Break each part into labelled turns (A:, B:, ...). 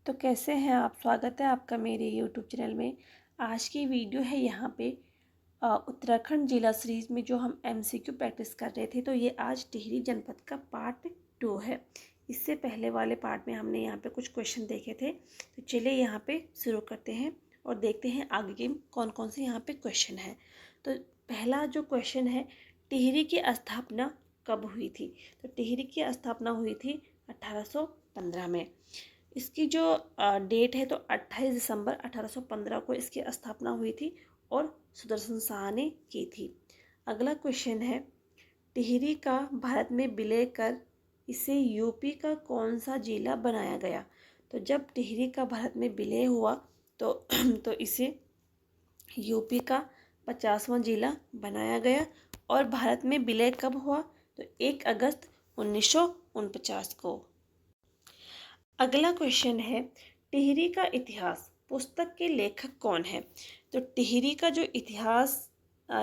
A: तो कैसे हैं आप। स्वागत है आपका मेरे YouTube चैनल में। आज की वीडियो है यहाँ पे उत्तराखंड जिला सीरीज में जो हम MCQ प्रैक्टिस कर रहे थे, तो ये आज टिहरी जनपद का पार्ट 2 है। इससे पहले वाले पार्ट में हमने यहाँ पे कुछ क्वेश्चन देखे थे, तो चलिए यहाँ पे शुरू करते हैं और देखते हैं आगे के कौन कौन से यहाँ पे क्वेश्चन है। तो पहला जो क्वेश्चन है, टिहरी की स्थापना कब हुई थी। तो टिहरी की स्थापना हुई थी 1815 में। इसकी जो डेट है तो 28 दिसंबर 1815 को इसकी स्थापना हुई थी और सुदर्शन शाह ने की थी। अगला क्वेश्चन है, टिहरी का भारत में विलय कर इसे यूपी का कौन सा जिला बनाया गया। तो जब टिहरी का भारत में विलय हुआ तो तो इसे यूपी का 50वां जिला बनाया गया। और भारत में विलय कब हुआ, तो 1 अगस्त 1949 को। अगला क्वेश्चन है, टिहरी का इतिहास पुस्तक के लेखक कौन है। तो टिहरी का जो इतिहास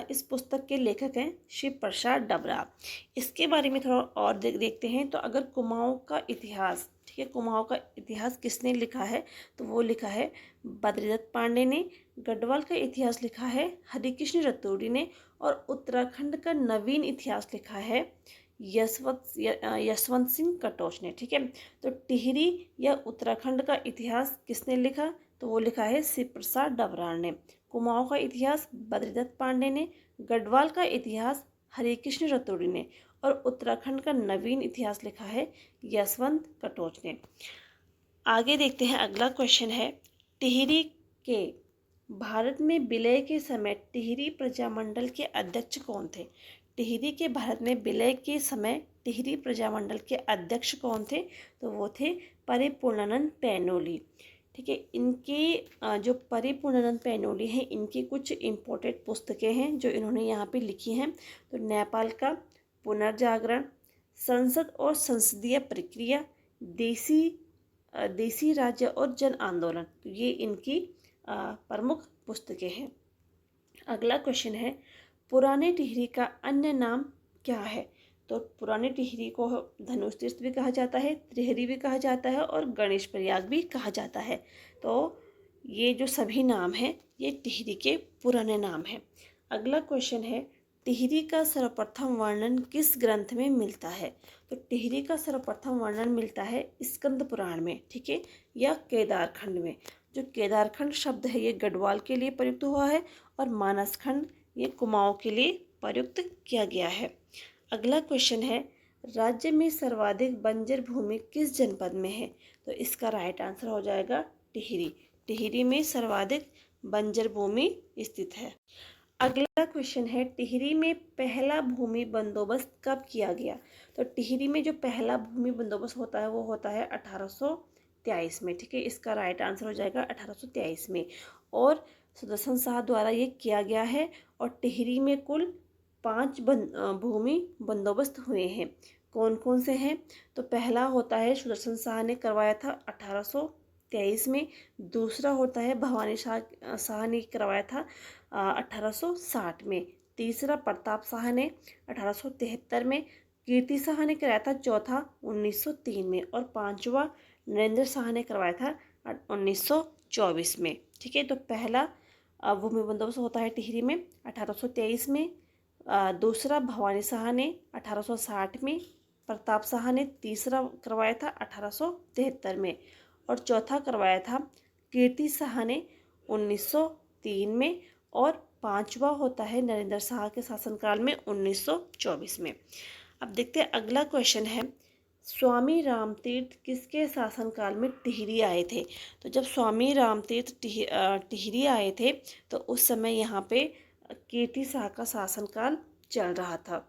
A: इस पुस्तक के लेखक हैं शिव प्रसाद डबरा। इसके बारे में थोड़ा और देखते हैं। तो अगर कुमाऊं का इतिहास, ठीक है, कुमाऊं का इतिहास किसने लिखा है, तो वो लिखा है बद्रीदत्त पांडे ने। गढ़वाल का इतिहास लिखा है हरिकृष्ण रतूड़ी ने। और उत्तराखंड का नवीन इतिहास लिखा है यशवंत सिंह कटोच ने। ठीक है, तो टिहरी या उत्तराखंड का इतिहास किसने लिखा, तो वो लिखा है शिव प्रसाद डबरा ने। कुमाऊं का इतिहास बद्रीदत्त पांडे ने। गढ़वाल का इतिहास हरिकृष्ण रतूड़ी ने। और उत्तराखंड का नवीन इतिहास लिखा है यशवंत कटोच ने। आगे देखते हैं, अगला क्वेश्चन है, टिहरी के भारत में विलय के समय टिहरी प्रजामंडल के अध्यक्ष कौन थे। टिहरी के भारत में विलय के समय टिहरी प्रजामंडल के अध्यक्ष कौन थे, तो वो थे परिपूर्णानंद पैनोली। ठीक है, इनके जो परिपूर्णानंद पैनोली हैं, इनकी कुछ इम्पोर्टेंट पुस्तकें हैं जो इन्होंने यहाँ पे लिखी हैं। तो नेपाल का पुनर्जागरण, संसद और संसदीय प्रक्रिया, देसी राज्य और जन आंदोलन, तो ये इनकी प्रमुख पुस्तकें हैं। अगला क्वेश्चन है, पुराने टिहरी का अन्य नाम क्या है। तो पुराने टिहरी को धनुष तीर्थ भी कहा जाता है, त्रिहरी भी कहा जाता है और गणेश प्रयाग भी कहा जाता है। तो ये जो सभी नाम हैं ये टिहरी के पुराने नाम हैं। अगला क्वेश्चन है, टिहरी का सर्वप्रथम वर्णन किस ग्रंथ में मिलता है। तो टिहरी का सर्वप्रथम वर्णन मिलता है स्कंद पुराण में, ठीक है, या केदारखंड में। जो केदारखंड शब्द है ये गढ़वाल के लिए प्रयुक्त हुआ है और मानसखंड ये कुमाऊं के लिए प्रयुक्त किया गया है। अगला क्वेश्चन है, राज्य में सर्वाधिक बंजर भूमि किस जनपद में है। तो इसका राइट आंसर हो जाएगा टिहरी। टिहरी में सर्वाधिक बंजर भूमि स्थित है। अगला क्वेश्चन है, टिहरी में पहला भूमि बंदोबस्त कब किया गया। तो टिहरी में जो पहला भूमि बंदोबस्त होता है वो होता है 1823 में। ठीक है, इसका राइट आंसर हो जाएगा 1823 में। और सुदर्शन शाह द्वारा ये किया गया है। और टिहरी में कुल 5 भूमि बंदोबस्त हुए हैं। कौन कौन से हैं, तो पहला होता है सुदर्शन शाह ने करवाया था 1823 में। दूसरा होता है भवानी शाह ने करवाया था 1860 में। तीसरा प्रताप शाह ने 1873 में। कीर्ति शाह ने कराया था चौथा 1903 में। और पांचवा नरेंद्र शाह ने करवाया था 1924 में। ठीक है, तो पहला भूमि बंदोबस्त होता है टिहरी में 1823 में। दूसरा भवानी शाह ने 1860 में। प्रताप शाह ने तीसरा करवाया था 1873 में। और चौथा करवाया था कीर्ति शाह ने 1903 में। और पांचवा होता है नरेंद्र शाह के शासनकाल में 1924 में। अब देखते हैं, अगला क्वेश्चन है, स्वामी रामतीर्थ किसके शासनकाल में टिहरी आए थे। तो जब स्वामी रामतीर्थ टिहरी आए थे तो उस समय यहाँ पे कीर्ति शाह का शासनकाल चल रहा था।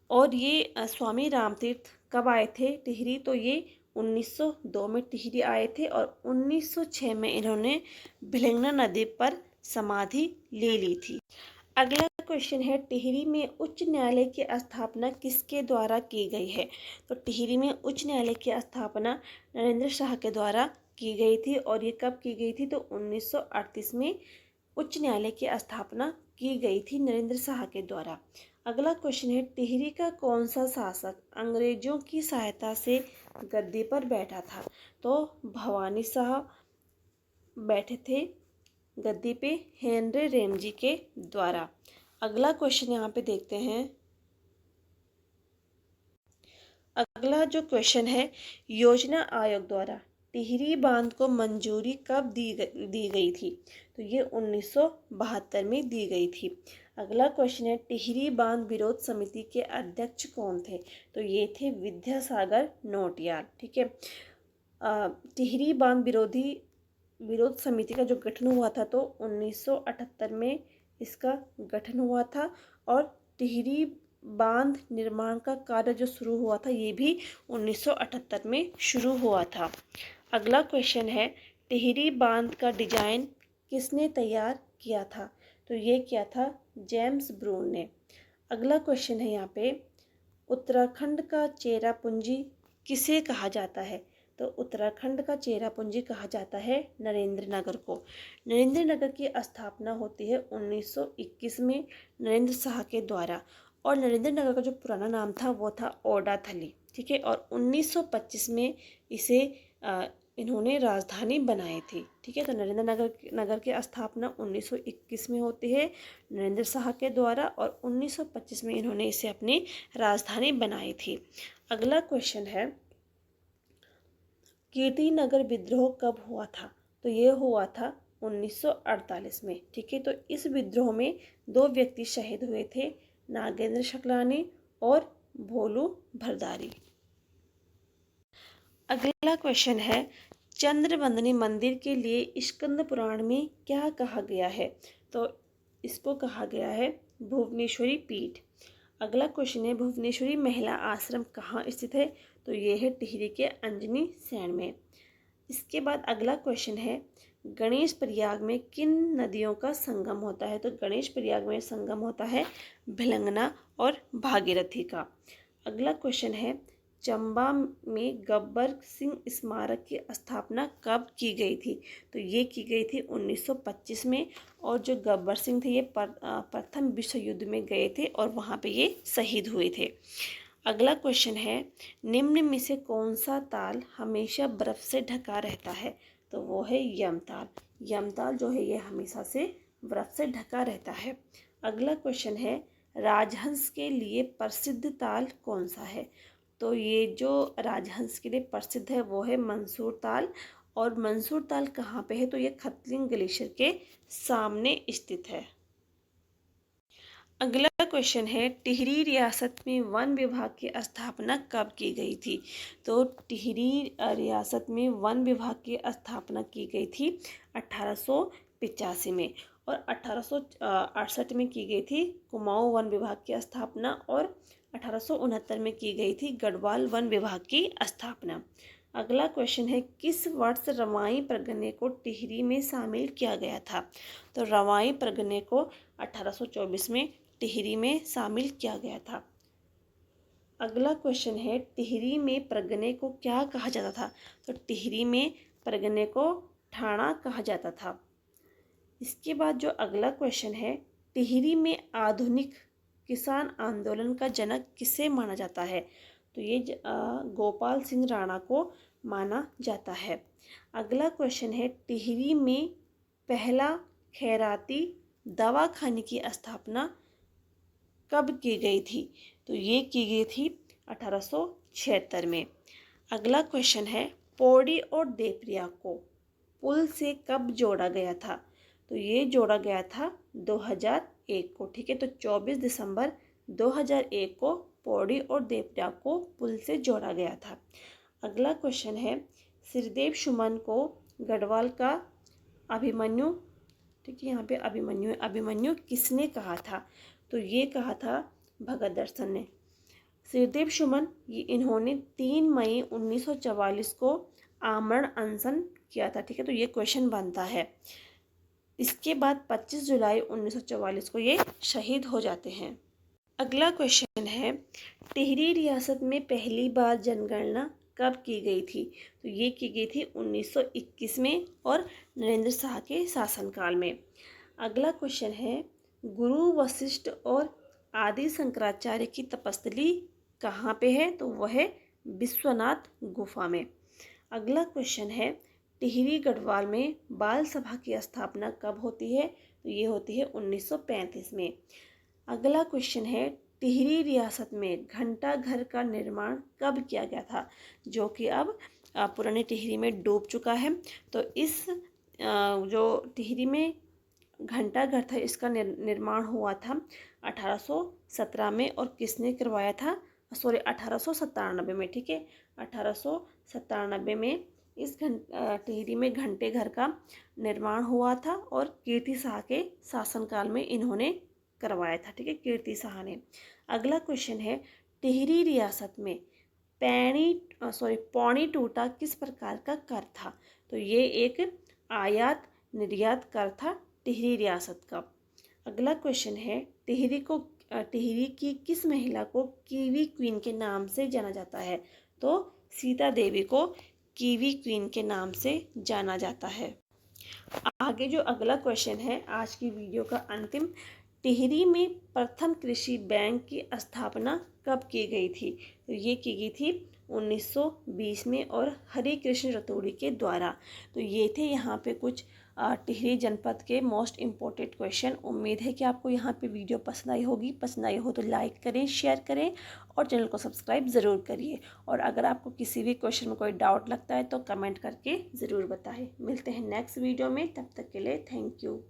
A: और ये स्वामी रामतीर्थ कब आए थे टिहरी, तो ये 1902 में टिहरी आए थे। और 1906 में इन्होंने भिलंगना नदी पर समाधि ले ली थी। अगला क्वेश्चन है, टिहरी में उच्च न्यायालय की स्थापना किसके द्वारा की गई है। तो टिहरी में उच्च न्यायालय की स्थापना नरेंद्र शाह के द्वारा की गई थी। और ये कब की गई थी, तो 1938 में उच्च न्यायालय की स्थापना की गई थी नरेंद्र शाह के द्वारा। अगला क्वेश्चन है, टिहरी का कौन सा शासक अंग्रेजों की सहायता से गद्दी पर बैठा था? तो भवानी शाह बैठे थे गद्दी पे हेनरी रेमजी के द्वारा। अगला क्वेश्चन यहाँ पे देखते हैं। अगला जो क्वेश्चन है, योजना आयोग द्वारा टिहरी बांध को मंजूरी कब दी गई थी? तो ये 1972 में दी गई थी। अगला क्वेश्चन है, टिहरी बांध विरोध समिति के अध्यक्ष कौन थे? तो ये थे विद्यासागर नोटियाल। ठीक है। टिहरी बांध विरोध समिति का जो गठन हुआ था तो 1978 में इसका गठन हुआ था, और टिहरी बांध निर्माण का कार्य जो शुरू हुआ था ये भी 1978 में शुरू हुआ था। अगला क्वेश्चन है, टिहरी बांध का डिजाइन किसने तैयार किया था? तो ये किया था जेम्स ब्रून ने। अगला क्वेश्चन है यहाँ पे, उत्तराखंड का चेरापूंजी किसे कहा जाता है? तो उत्तराखंड का चेरापूंजी कहा जाता है नरेंद्र नगर को। नरेंद्र नगर की स्थापना होती है 1921 में नरेंद्र शाह के द्वारा, और नरेंद्र नगर का जो पुराना नाम था वो था ओडाथली। ठीक है। और 1925 में इसे इन्होंने राजधानी बनाई थी। ठीक है। तो नरेंद्र नगर की स्थापना 1921 में होती है नरेंद्र शाह के द्वारा, और 1925 में इन्होंने इसे अपनी राजधानी बनाई थी। अगला क्वेश्चन है, कीर्तिनगर विद्रोह कब हुआ था? तो ये हुआ था 1948 में। ठीक है। तो इस विद्रोह में 2 व्यक्ति शहीद हुए थे, नागेंद्र शकलानी और भोलू भरदारी। अगला क्वेश्चन है, चंद्रवंदनी मंदिर के लिए स्कंद पुराण में क्या कहा गया है? तो इसको कहा गया है भुवनेश्वरी पीठ। अगला क्वेश्चन है, भुवनेश्वरी महिला आश्रम कहाँ स्थित है? तो ये है टिहरी के अंजनी सैण में। इसके बाद अगला क्वेश्चन है, गणेश प्रयाग में किन नदियों का संगम होता है? तो गणेश प्रयाग में संगम होता है भिलंगना और भागीरथी का। अगला क्वेश्चन है, चंबा में गब्बर सिंह स्मारक की स्थापना कब की गई थी? तो ये की गई थी 1925 में, और जो गब्बर सिंह थे ये प्रथम विश्व युद्ध में गए थे और वहाँ पे ये शहीद हुए थे। अगला क्वेश्चन है, निम्न में से कौन सा ताल हमेशा बर्फ से ढका रहता है? तो वो है यमताल। यमताल जो है ये हमेशा से बर्फ से ढका रहता है। अगला क्वेश्चन है, राजहंस के लिए प्रसिद्ध ताल कौन सा है? तो ये जो राजहंस के लिए प्रसिद्ध है वो है मंसूर ताल, और मंसूर ताल कहाँ पे है? तो ये खतलिंग ग्लेशियर के सामने स्थित है। अगला क्वेश्चन है, टिहरी रियासत में वन विभाग की स्थापना कब की गई थी? तो टिहरी रियासत में वन विभाग की स्थापना की गई थी 1885 में, और 1868 में की गई थी कुमाऊं वन विभाग की स्थापना, और 1869 में की गई थी गढ़वाल वन विभाग की स्थापना। अगला क्वेश्चन है, किस वर्ष रवाई परगने को टिहरी में शामिल किया गया था? तो रवाई परगने को 1824 में टिहरी में शामिल किया गया था। अगला क्वेश्चन है, टिहरी में परगने को क्या कहा जाता था? तो टिहरी में परगने को ठाणा कहा जाता था। इसके बाद जो अगला क्वेश्चन है, टिहरी में आधुनिक किसान आंदोलन का जनक किसे माना जाता है? तो ये गोपाल सिंह राणा को माना जाता है। अगला क्वेश्चन है, टिहरी में पहला खैराती दवाखाने की स्थापना कब की गई थी? तो ये की गई थी 1876 में। अगला क्वेश्चन है, पौड़ी और देवरिया को पुल से कब जोड़ा गया था? तो ये जोड़ा गया था 2001 को। ठीक है। तो 24 दिसंबर 2001 को पौड़ी और देवरिया को पुल से जोड़ा गया था। अगला क्वेश्चन है, श्रीदेव सुमन को गढ़वाल का अभिमन्यु, ठीक है यहाँ पे अभिमन्यु किसने कहा था? तो ये कहा था भगत दर्शन ने। श्रीदेव सुमन इन्होंने 3 मई 1944 को आमरण अनशन किया था। ठीक है। तो ये क्वेश्चन बनता है। इसके बाद 25 जुलाई 1944 को ये शहीद हो जाते हैं। अगला क्वेश्चन है, टिहरी रियासत में पहली बार जनगणना कब की गई थी? तो ये की गई थी 1921 में और नरेंद्र शाह के शासनकाल में। अगला क्वेश्चन है, गुरु वशिष्ठ और आदि शंकराचार्य की तपस्थली कहाँ पे है? तो वह है विश्वनाथ गुफा में। अगला क्वेश्चन है, टिहरी गढ़वाल में बाल सभा की स्थापना कब होती है? तो ये होती है 1935 में। अगला क्वेश्चन है, टिहरी रियासत में घंटा घर का निर्माण कब किया गया था? जो कि अब पुरानी टिहरी में डूब चुका है। तो इस जो टिहरी में घंटा घर था, इसका निर्माण हुआ था 1817 में। और किसने करवाया था? सॉरी, 1897 में। ठीक है, 1897 में इस टिहरी में घंटे घर का निर्माण हुआ था और कीर्ति शाह के शासनकाल में इन्होंने करवाया था। ठीक है, कीर्ति शाह ने। अगला क्वेश्चन है, टिहरी रियासत में पौनी टूटा किस प्रकार का कर था? तो ये एक आयात निर्यात कर था टिहरी रियासत का। अगला क्वेश्चन है, टिहरी की किस महिला को कीवी क्वीन के नाम से जाना जाता है? तो सीता देवी को कीवी क्वीन के नाम से जाना जाता है। आगे जो अगला क्वेश्चन है, आज की वीडियो का अंतिम, टिहरी में प्रथम कृषि बैंक की स्थापना कब की गई थी? तो ये की गई थी 1920 में और हरि कृष्ण रतूड़ी के द्वारा। तो ये थे यहाँ पे कुछ टिहरी जनपद के मोस्ट इम्पोर्टेंट क्वेश्चन। उम्मीद है कि आपको यहाँ पे वीडियो पसंद आई होगी। पसंद आई हो तो लाइक करें, शेयर करें और चैनल को सब्सक्राइब ज़रूर करिए। और अगर आपको किसी भी क्वेश्चन में कोई डाउट लगता है तो कमेंट करके ज़रूर बताएं। मिलते हैं नेक्स्ट वीडियो में, तब तक के लिए थैंक यू।